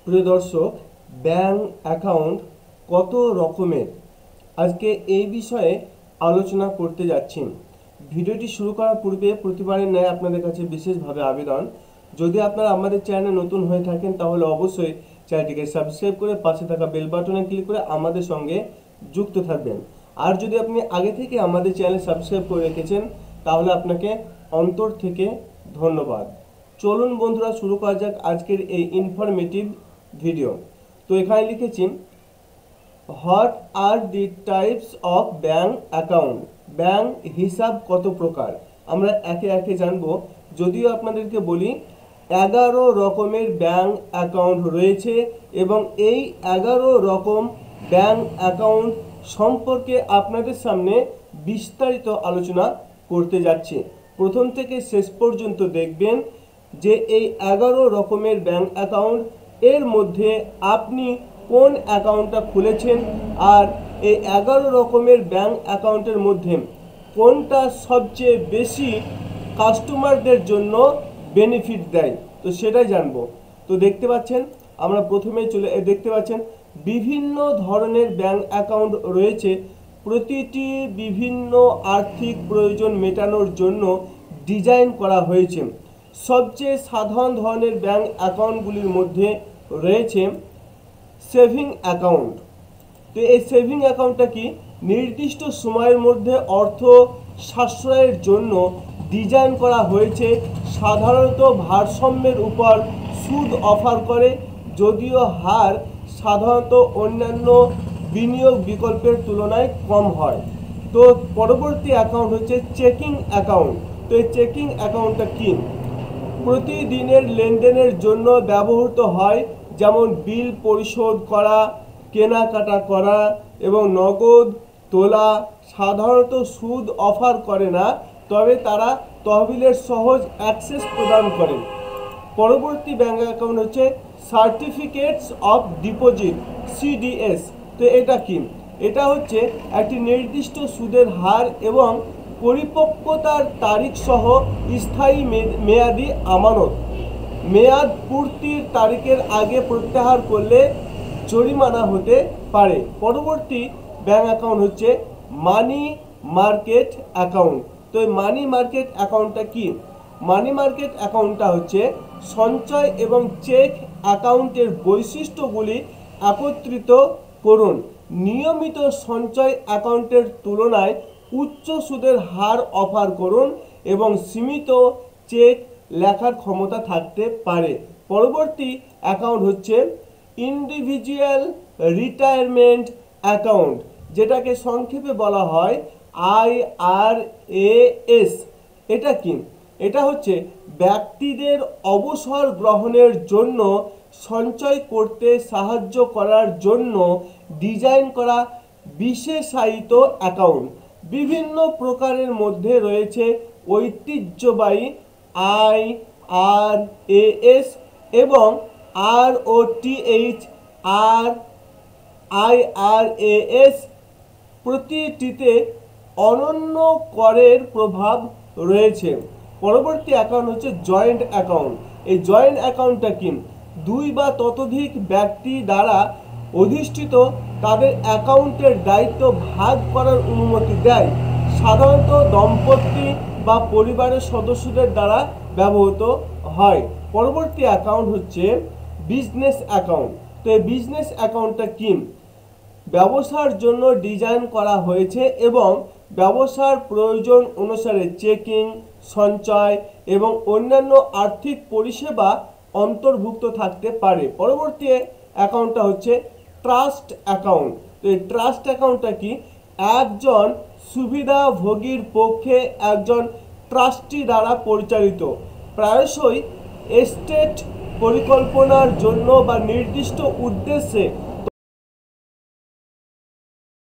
প্রিয় দর্শক, bank account কত রকমের, আজকে এই বিষয়ে আলোচনা করতে যাচ্ছি। ভিডিওটি শুরু করার পূর্বে প্রতিবারের ন্যায় আপনাদের কাছে বিশেষভাবে আবেদন, যদি আপনারা আমাদের চ্যানেলে নতুন হয়ে থাকেন তাহলে অবশ্যই চ্যানেলটিকে সাবস্ক্রাইব করে পাশে থাকা বেল বাটনে ক্লিক করে আমাদের সঙ্গে যুক্ত থাকবেন। আর যদি আপনি আগে থেকে আমাদের চ্যানেল সাবস্ক্রাইব করে রেখেছেন তাহলে আপনাকে অন্তর থেকে ধন্যবাদ। চলুন বন্ধুরা, শুরু করা যাক আজকের এই ইনফরমেটিভ ভিডিও। তো এখানে লিখেছি, what are the types of bank account. Bank হিসাব কত প্রকার, আমরা একে একে জানবো। যদিও আপনাদেরকে বলি 11 রকমের ব্যাংক অ্যাকাউন্ট রয়েছে এবং এই 11 রকম ব্যাংক অ্যাকাউন্ট সম্পর্কে আপনাদের সামনে বিস্তারিত আলোচনা করতে যাচ্ছি। প্রথম থেকে শেষ পর্যন্ত দেখবেন যে এই 11 রকমের ব্যাংক অ্যাকাউন্ট এর মধ্যে আপনি কোন অ্যাকাউন্টটা খুলেছেন আর এই 11 রকমের ব্যাংক অ্যাকাউন্টের মধ্যে কোনটা সবচেয়ে বেশি কাস্টমারদের জন্য বেনিফিট দেয়, তো সেটাই জানবো। তো দেখতে পাচ্ছেন, আমরা প্রথমেই দেখতে পাচ্ছেন বিভিন্ন ধরনের ব্যাংক অ্যাকাউন্ট রয়েছে। প্রতিটি বিভিন্ন আর্থিক প্রয়োজন মেটানোর জন্য ডিজাইন করা হয়েছে। সবচেয়ে সাধারণ ধরনের ব্যাংক অ্যাকাউন্টগুলির মধ্যে রয়েছে সেভিং অ্যাকাউন্ট। তো এই সেভিং অ্যাকাউন্টটা কি, নির্দিষ্ট সময়ের মধ্যে অর্থ সাশ্রয়ের জন্য ডিজাইন করা হয়েছে। সাধারণত ভারসাম্যের উপর সুদ অফার করে, যদিও হার সাধারণত অন্যান্য বিনিয়োগ বিকল্পের তুলনায় কম হয়। তো পরবর্তী অ্যাকাউন্ট হচ্ছে চেকিং অ্যাকাউন্ট। তো এই চেকিং অ্যাকাউন্টটা কি, প্রতিদিনের লেনদেনের জন্য ব্যবহৃত হয়, যেমন বিল পরিশোধ করা, কেনাকাটা করা এবং নগদ তোলা। সাধারণত সুদ অফার করে না, তবে তারা তহবিলের সহজ অ্যাক্সেস প্রদান করে। পরবর্তী ব্যাংক অ্যাকাউন্ট হচ্ছে সার্টিফিকেটস অফ ডিপোজিট, সিডিএস। তো এটা কি, এটা হচ্ছে একটি নির্দিষ্ট সুদের হার এবং পরিপক্কতার তারিখ সহ স্থায়ী মেয়াদি আমানত। মেয়াদ পূর্তির তারিখের আগে প্রত্যাহার করলে জরিমানা হতে পারে। পরবর্তী ব্যাংক অ্যাকাউন্ট হচ্ছে মানি মার্কেট অ্যাকাউন্ট। তো এই মানি মার্কেট অ্যাকাউন্টটা কি, মানি মার্কেট অ্যাকাউন্টটা হচ্ছে সঞ্চয় এবং চেক অ্যাকাউন্টের বৈশিষ্ট্যগুলি একত্রিত করুন। নিয়মিত সঞ্চয় অ্যাকাউন্টের তুলনায় উচ্চ সুদের হার অফার করুন এবং সীমিত চেক লেখার ক্ষমতা থাকতে পারে। পরবর্তী অ্যাকাউন্ট হচ্ছে ইন্ডিভিজুয়াল রিটায়ারমেন্ট অ্যাকাউন্ট, যেটাকে সংক্ষেপে বলা হয় IRAS। এটা কি, এটা হচ্ছে ব্যক্তিদের অবসর গ্রহণের জন্য সঞ্চয় করতে সাহায্য করার জন্য ডিজাইন করা বিশেষায়িত অ্যাকাউন্ট। বিভিন্ন প্রকারের মধ্যে রয়েছে ঐতিহ্যবাহী IRAS এবং ROTH IRAS। প্রতিটিতে অনন্য করের প্রভাব রয়েছে। পরবর্তী অ্যাকাউন্ট হচ্ছে জয়েন্ট অ্যাকাউন্ট। এই জয়েন্ট অ্যাকাউন্টটা কি, দুই বা ততোধিক ব্যক্তি দ্বারা অধিষ্ঠিত তাদের অ্যাকাউন্টের দায়িত্ব ভাগ করার অনুমতি দেয়। সাধারণত দম্পতি বা পরিবারের সদস্যদের দ্বারা ব্যবহৃত হয়। পরবর্তী অ্যাকাউন্ট হচ্ছে বিজনেস অ্যাকাউন্ট। তো এই বিজনেস অ্যাকাউন্টটা কি, ব্যবসার জন্য ডিজাইন করা হয়েছে এবং ব্যবসার প্রয়োজন অনুসারে চেকিং, সঞ্চয় এবং অন্যান্য আর্থিক পরিষেবা অন্তর্ভুক্ত থাকতে পারে। পরবর্তী অ্যাকাউন্টটা হচ্ছে ট্রাস্ট অ্যাকাউন্ট। তো এই ট্রাস্ট অ্যাকাউন্টটা কি, একজন সুবিধাভোগীর পক্ষে একজন ট্রাস্টি দ্বারা পরিচালিত, প্রায়শই এস্টেট পরিকল্পনার জন্য বা নির্দিষ্ট উদ্দেশ্যে